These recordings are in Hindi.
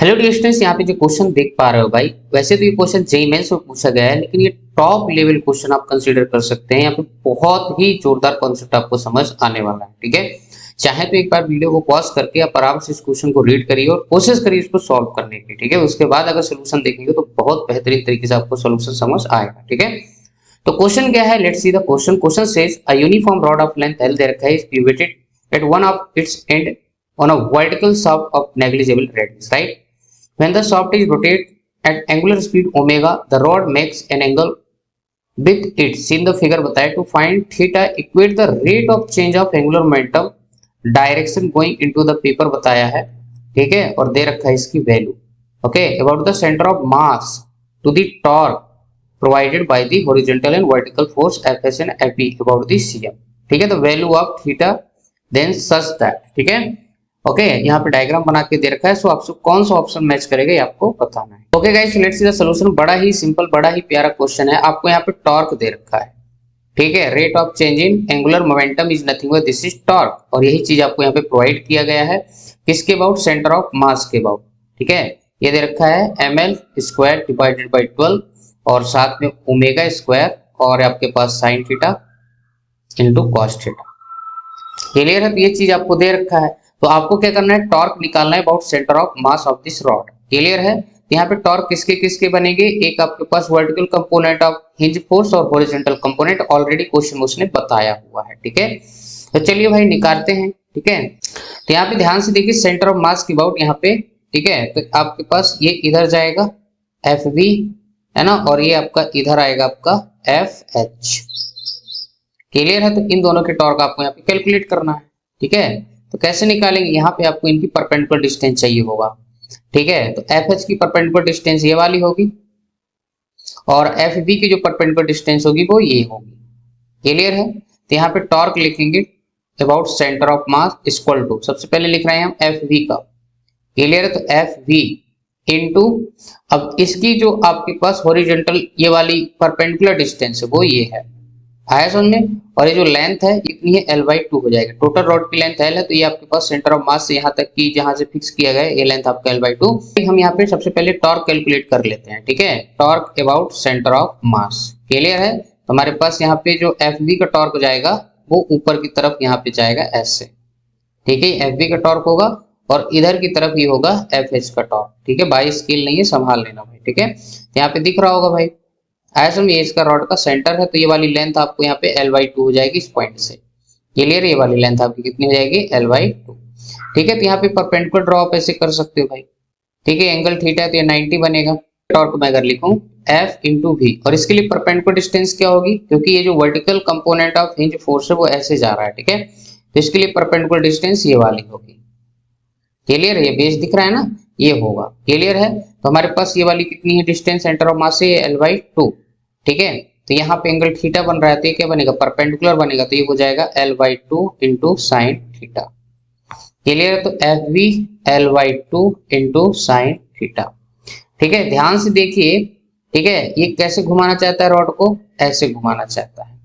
हेलो डियर स्टूडेंट्स, यहाँ पे जो क्वेश्चन देख पा रहे हो भाई, वैसे तो ये क्वेश्चन जेईई मेंस में पूछा गया है, लेकिन ये टॉप लेवल क्वेश्चन आप कंसीडर कर सकते हैं। यहाँ पे बहुत ही जोरदार कॉन्सेप्ट आपको समझ आने वाला है। ठीक है, चाहे तो एक बार वीडियो को पॉज करके आप आराम से इस क्वेश्चन को रीड करिए और कोशिश करिए इसको सॉल्व करने की। ठीक है, उसके बाद अगर सोल्यूशन देखेंगे तो बहुत बेहतरीन तरीके से आपको सोल्यूशन समझ आएगा। ठीक है, तो क्वेश्चन क्या है, let's see the question. Question says a uniform rod of length L there is pivoted at one of its end on a vertical shaft of negligible radius, right? When the shaft is rotated at angular speed omega, the rod makes an angle with it. Seen the figure बताया to find theta equate the rate of change of angular momentum direction going into the paper बताया है। ठीक है, और दे रखा है इसकी value. Okay, about the centre of mass to the torque provided by the horizontal and vertical force Fs and Fb about the Cm। ठीक है, तो value of theta then such that. ठीक है, ओके, यहाँ पे डायग्राम बना के दे रखा है। सो आपसे कौन सा ऑप्शन मैच करेगा ये आपको बताना है। Okay guys, let's see the solution. बड़ा ही सिंपल, बड़ा ही प्यारा क्वेश्चन है। आपको यहाँ पे टॉर्क दे रखा है। ठीक है, rate of change in angular momentum is nothing but this is torque, और यही चीज आपको यहाँ पे प्रोवाइड किया गया है। किसके अबाउट? सेंटर ऑफ मास के अबाउट। ठीक है, ये दे रखा है ml स्क्वायर डिवाइडेड बाई 12 और साथ में ओमेगा स्क्वायर और आपके पास sine theta into cos theta. Clear है? तो ये चीज आपको दे रखा है, तो आपको क्या करना है, टॉर्क निकालना है about centre of mass of this rod. Clear है? तो यहाँ पे टॉर्क किसके किसके बनेंगे? एक आपके पास vertical component of hinge force और हॉरिजॉन्टल कंपोनेंट, ऑलरेडी क्वेश्चन में उसने बताया हुआ है। ठीक है, तो चलिए भाई निकालते हैं। ठीक है, तो यहाँ पे ध्यान से देखिए, सेंटर ऑफ मास की अबाउट यहाँ पे। ठीक है, तो आपके पास ये इधर जाएगा एफ बी, है ना, और ये आपका इधर आएगा आपका एफ एच। क्लियर है? तो इन दोनों के टॉर्क आपको यहाँ पे कैलकुलेट करना है। ठीक है, तो कैसे निकालेंगे? यहाँ पे आपको इनकी परपेंडिकुलर डिस्टेंस चाहिए होगा। ठीक है, तो एफ एच की परपेंडिकुलर डिस्टेंस ये वाली होगी और एफ बी की जो परपेंडिकुलर डिस्टेंस होगी वो ये होगी। क्लियर है? तो यहाँ पे टॉर्क लिखेंगे about centre of mass equal to, सबसे पहले लिख रहे हैं हम एफ वी का। क्लियर है? तो एफ वी इंटू, अब इसकी जो आपके पास हॉरिजॉन्टल ये वाली परपेंडिकुलर डिस्टेंस है वो ये है। आया समझ में? और ये जो लेंथ है इतनी है l/2 हो जाएगा। टोटल रॉड की लेंथ l है, तो ये आपके पास सेंटर ऑफ मास से यहाँ तक की जहां से फिक्स किया गया है ये लेंथ आपका l/2। हम यहाँ पे सबसे पहले टॉर्क कैलकुलेट कर लेते हैं। ठीक है, torque about centre of mass. Clear है? तो हमारे पास यहाँ पे जो एफ वी का टॉर्क जाएगा वो ऊपर की तरफ यहाँ पे जाएगा एस से। ठीक है, एफ वी का टॉर्क होगा और इधर की तरफ ये होगा एफ एच का टॉर्क। ठीक है, बाई स्केल नहीं है, संभाल लेना भाई। ठीक है, तो यहाँ पे दिख रहा होगा भाई, ऐसा में ये इसका रॉड का सेंटर है, तो ये वाली लेंथ आपको यहाँ पे l/2 हो जाएगी इस पॉइंट से। क्लियर? ये वाली लेंथ आपकी कितनी हो जाएगी? l/2। ठीक है, तो यहाँ पे परपेंडिकुलर ड्रॉ आप ऐसे कर सकते हो भाई। ठीक है, एंगल थीटा है तो ये 90 बनेगा। टॉर्क मैं अगर लिखूं F इंटू वी, और इसके लिए परपेंडिकुलर डिस्टेंस क्या होगी? क्योंकि ये जो vertical component of hinge force है वो ऐसे जा रहा है। ठीक है, तो इसके लिए परपेंडिकुलर डिस्टेंस ये वाली होगी। क्लियर है? ये बेस दिख रहा है ना, ये होगा। क्लियर है? तो हमारे पास ये वाली कितनी है डिस्टेंस सेंटर ऑफ मास से? l/2। ठीक है, तो यहाँ पे एंगल थीटा बन रहा है, तो ये क्या बनेगा? परपेंडिकुलर बनेगा, तो ये हो जाएगा l/2 into sine theta. Clear है? तो F V l/2 into sine theta. ठीक है, ध्यान से देखिए। ठीक है, ये कैसे घुमाना चाहता है रॉड को? ऐसे घुमाना चाहता है।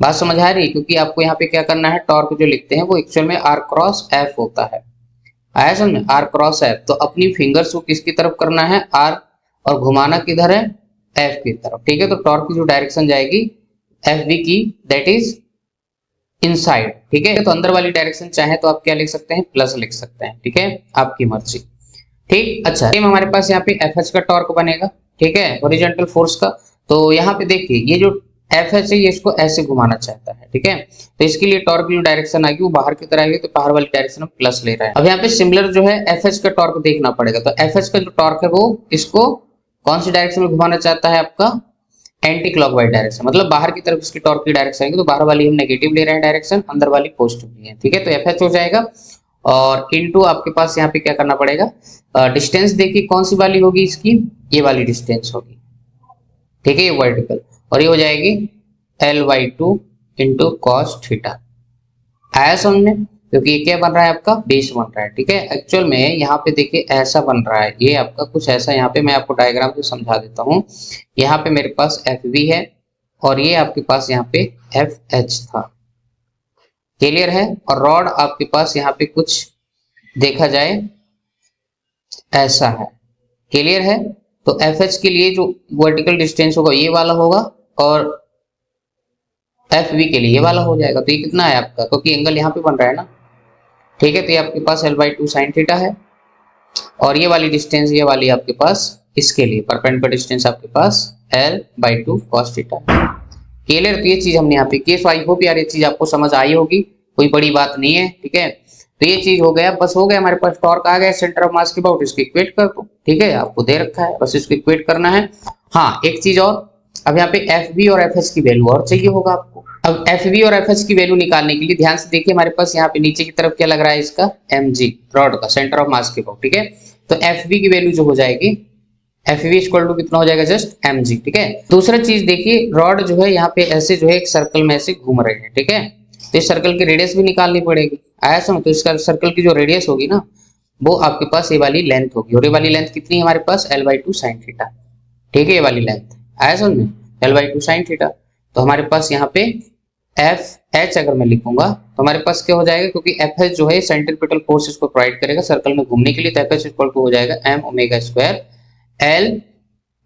बात समझ आ रही है? क्योंकि आपको यहाँ पे क्या करना है, टॉर्क जो लिखते हैं वो एक्चुअल में r क्रॉस f होता है। आया समझ में? r क्रॉस f, तो अपनी फिंगर्स को किसकी तरफ करना है? r, और घुमाना किधर है? f की तरफ। ठीक है, तो टॉर्क की जो डायरेक्शन जाएगी एफ बी की, दैट इज इनसाइड। ठीक है, तो अंदर वाली डायरेक्शन चाहे तो आप क्या लिख सकते हैं? प्लस लिख सकते हैं। ठीक है, आपकी मर्जी। ठीक, अच्छा, सेम हमारे पास यहाँ पे एफ एच का टॉर्क बनेगा। ठीक है, हॉरिजॉन्टल फोर्स का। तो यहाँ पे देखिए, ये जो एफ एच है ये इसको ऐसे घुमाना चाहता है। ठीक है, तो इसके लिए टॉर्क की जो डायरेक्शन आएगी वो बाहर की तरह आएगी, तो बाहर वाली डायरेक्शन में प्लस ले रहा है। अब यहाँ पे सिमिलर जो है एफ एच का टॉर्क देखना पड़ेगा। तो एफ एच का जो टॉर्क है वो इसको कौन सी डायरेक्शन में घुमाना चाहता है? आपका एंटी क्लॉकवाइज डायरेक्शन, मतलब बाहर की तरफ इसकी टॉर्क की डायरेक्शन आएगी, तो बाहर वाली हम नेगेटिव ले रहे हैं डायरेक्शन, अंदर वाली पॉजिटिव ली है। ठीक है, तो एफ एच हो जाएगा और इनटू आपके पास यहाँ पे क्या करना पड़ेगा? डिस्टेंस देखिए कौन सी वाली होगी इसकी? ये वाली डिस्टेंस होगी। ठीक है, ये वर्टिकल, और ये हो जाएगी l/2 इंटू कॉस थीटा। आया समझ में? क्योंकि ये क्या बन रहा है? आपका बेस बन रहा है। ठीक है, एक्चुअल में यहाँ पे देखिए ऐसा बन रहा है, ये आपका कुछ ऐसा। यहाँ पे मैं आपको डायग्राम से समझा देता हूँ। यहाँ पे मेरे पास एफ वी है और ये आपके पास यहाँ पे एफ एच था। क्लियर है? और रॉड आपके पास यहाँ पे कुछ देखा जाए ऐसा है। क्लियर है? तो एफ एच के लिए जो वर्टिकल डिस्टेंस होगा ये वाला होगा और एफ वी के लिए ये वाला हो जाएगा। तो ये कितना है आपका, क्योंकि एंगल यहाँ पे बन रहा है ना, ठीक है। तो ये आपके पास L by two sine theta है और ये वाली डिस्टेंस ये वाली आपके पास इसके लिए परपेंडिकुलर डिस्टेंस आपके पास L by two cos theta. Clear? तो ये चीज हमने यहाँ पे की। सो आई होप यार ये चीज आपको समझ आई होगी, कोई बड़ी बात नहीं है, ठीक है। तो ये चीज हो गया, बस हो गया हमारे पास टॉर्क आ गया सेंटर ऑफ मास के अबाउट, इसको इक्वेट कर दो, ठीक है। आपको दे रखा है, बस इसको इक्वेट करना है। हाँ एक चीज और, अब यहाँ पे एफ बी और एफ एच की वैल्यू और चाहिए होगा आपको। अब एफ बी और एफ एच की वैल्यू निकालने के लिए ध्यान से देखिए, हमारे पास यहाँ पे नीचे की तरफ क्या लग रहा है इसका, एम जी रॉड का सेंटर ऑफ मास के अबाउट, ठीक है। तो एफ बी की वैल्यू जो हो जाएगी, एफ वी इक्वल टू कितना हो जाएगा, जस्ट एम जी, ठीक है। दूसरा चीज देखिए, रॉड जो है यहाँ पे ऐसे जो है एक सर्कल में ऐसे घूम रहे हैं, ठीक है। तो इस सर्कल की रेडियस भी निकालनी पड़ेगी, आया समझ। तो इसका सर्कल की जो रेडियस होगी ना, वो आपके पास ये वाली लेंथ होगी, और ये वाली लेंथ कितनी है हमारे पास, L by two sine theta, ठीक है। ये वाली लेंथ आया समझ में, L by two sine theta. तो हमारे पास यहाँ पे एफ एच अगर मैं लिखूंगा तो हमारे पास क्या हो जाएगा, क्योंकि एफ एच जो है सेंट्रीपिटल फोर्स इसको प्रोवाइड करेगा सर्कल में घूमने के लिए, तो एफ एच इक्वल टू हो जाएगा M omega square L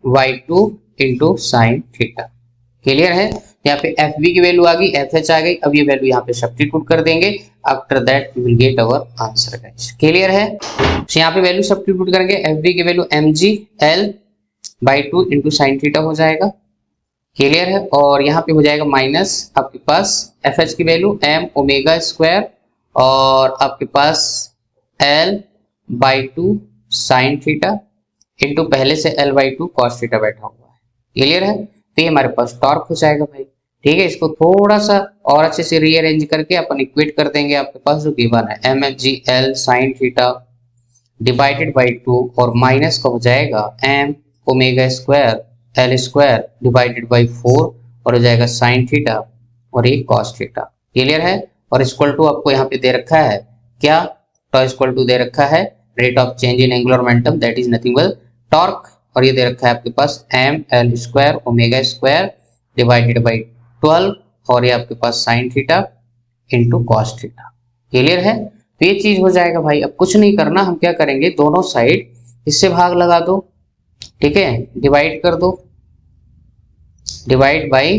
Y two into sine theta. Clear है? यहाँ पे एफ बी की वैल्यू आ गई, एफ एच आ गई। अब ये वैल्यू यहाँ पे सब्स्टिट्यूट कर देंगे, after that we will get our answer guys. Clear है? तो यहाँ पे वैल्यू सब्स्टिट्यूट करेंगे, एफ बी की value M G L by two into sine theta हो जाएगा। क्लियर है? और यहाँ पे हो जाएगा माइनस आपके पास एफ एच की वैल्यू एम ओमेगा स्क्वायर और आपके पास L by two sine theta into पहले से L by two cos theta बैठा हुआ है। क्लियर है? तो ये हमारे पास टॉर्क हो जाएगा भाई, ठीक है। इसको थोड़ा सा और अच्छे से रीअरेंज करके अपन इक्वेट कर देंगे, आपके पास जो गिवन है M F G L sine theta divided by two और माइनस का हो जाएगा M omega square L square divided by four और हो जाएगा साइन थीटा और ये कॉस थीटा। क्लियर है? और इक्वल टू आपको यहाँ पे दे रखा है क्या, तो इक्वल टू दे रखा है rate of change in angular momentum, that is nothing but torque, और ये दे रखा है आपके पास M L square omega square divided by 12 और ये आपके पास sine theta into cos theta. Clear है? तो ये चीज हो जाएगा भाई। अब कुछ नहीं करना, हम क्या करेंगे, दोनों साइड इससे भाग लगा दो, ठीक है, डिवाइड कर दो, divide by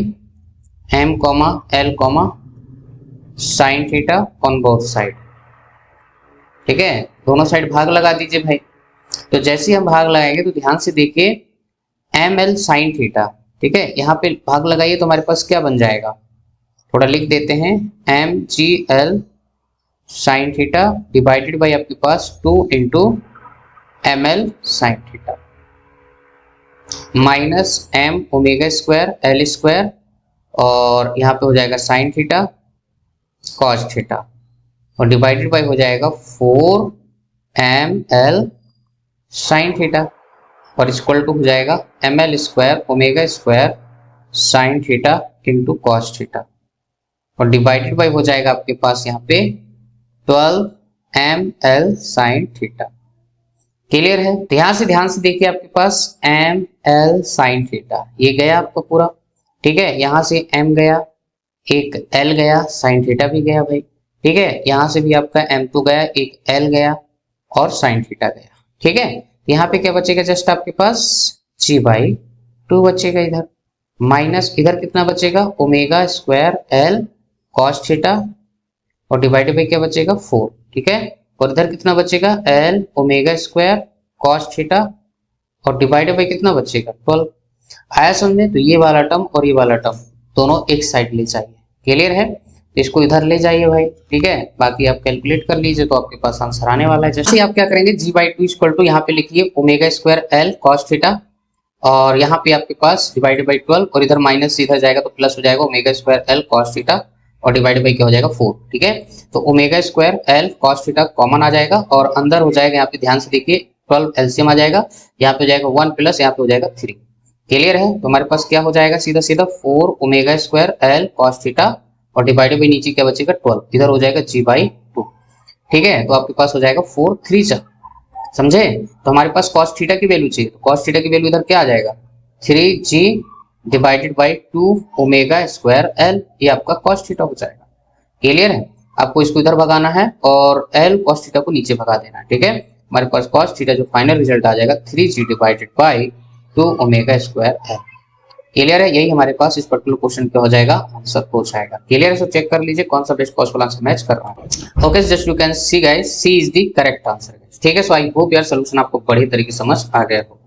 M comma L comma sine theta on both side, ठीक है। दोनों साइड भाग लगा दीजिए भाई। तो जैसे ही हम भाग लगाएंगे तो ध्यान से देखिए एम एल साइन थीटा, ठीक है, यहाँ पे भाग लगाइए तो हमारे पास क्या बन जाएगा, थोड़ा लिख देते हैं, M G L sine theta divided by आपके पास 2 into M L sine theta minus M omega square L square और यहाँ पे हो जाएगा साइन थीटा कॉस थीटा और डिवाइडेड बाई हो जाएगा 4 एम एल साइन थीटा और इक्वल टू हो जाएगा M L square omega square sine theta into cos theta और डिवाइडेड बाई हो जाएगा आपके पास यहाँ पे 12 M L sine theta. Clear है? ध्यान से देखिए, आपके पास एम एल साइन थीटा ये गया आपका पूरा, ठीक है। यहाँ से एम गया, एक एल गया, साइन थीटा भी गया भाई, ठीक है। यहाँ से भी आपका m2 गया, एक l गया और साइन थीटा गया, ठीक है। यहाँ पे क्या बचेगा, जस्ट आपके पास g बाई 2 बचेगा इधर, माइनस इधर कितना बचेगा, omega square l cos theta और डिवाइडेड बाई क्या बचेगा 4, ठीक है। और इधर कितना बचेगा l omega square cos theta और डिवाइडेड बाई कितना बचेगा 12। आया समझे? तो ये वाला टर्म और ये वाला टर्म दोनों एक साइड ले जाइए। क्लियर है? इसको इधर ले जाइए भाई, ठीक है। बाकी आप कैलकुलेट कर लीजिए तो आपके पास आंसर आने वाला है। जैसे आप क्या करेंगे, जी बाई टू इक्वल टू यहाँ पे लिखिए omega square L cos theta और यहाँ पे आपके पास डिवाइडेड बाई 12 और इधर माइनस से इधर जाएगा तो प्लस हो जाएगा omega square L cos theta और डिवाइडेड बाई क्या हो जाएगा 4, ठीक है। तो omega square L cos theta common आ जाएगा और अंदर हो जाएगा, यहाँ पे ध्यान से देखिए 12 एलसीएम आ जाएगा, यहाँ पे हो जाएगा 1 प्लस यहाँ पे हो जाएगा 3। क्लियर है? तो हमारे पास क्या हो जाएगा, सीधा सीधा 4 omega square L cos theta और डिवाइडेड बाई नीचे क्या बचेगा 12, इधर हो जाएगा जी बाई 2, ठीक है। तो आपके पास हो जाएगा 4 3 जा, समझे। तो हमारे पास कॉस थीटा की वैल्यू चाहिए, तो कॉस थीटा की वैल्यू इधर क्या आ जाएगा 3g divided by 2 omega square L, ये आपका कॉस थीटा हो जाएगा। क्लियर है? आपको इसको इधर भगाना है और एल कॉस थीटा को नीचे भगा देना है, ठीक है। हमारे पास कॉस थीटा जो फाइनल रिजल्ट आ जाएगा 3g divided by 2 omega square है। क्लियर है? यही हमारे पास इस पर्टिकुलर क्वेश्चन का हो जाएगा, आंसर हो जाएगा। क्लियर है? सो चेक कर लीजिए कौन सा बेस्ट पॉसिबल आंसर मैच कर रहा है। Okay, just you can see guys, C is the correct answer. ठीक है, सो आई होप यार सोल्यूशन आपको बढ़िया तरीके से समझ आ गया हो।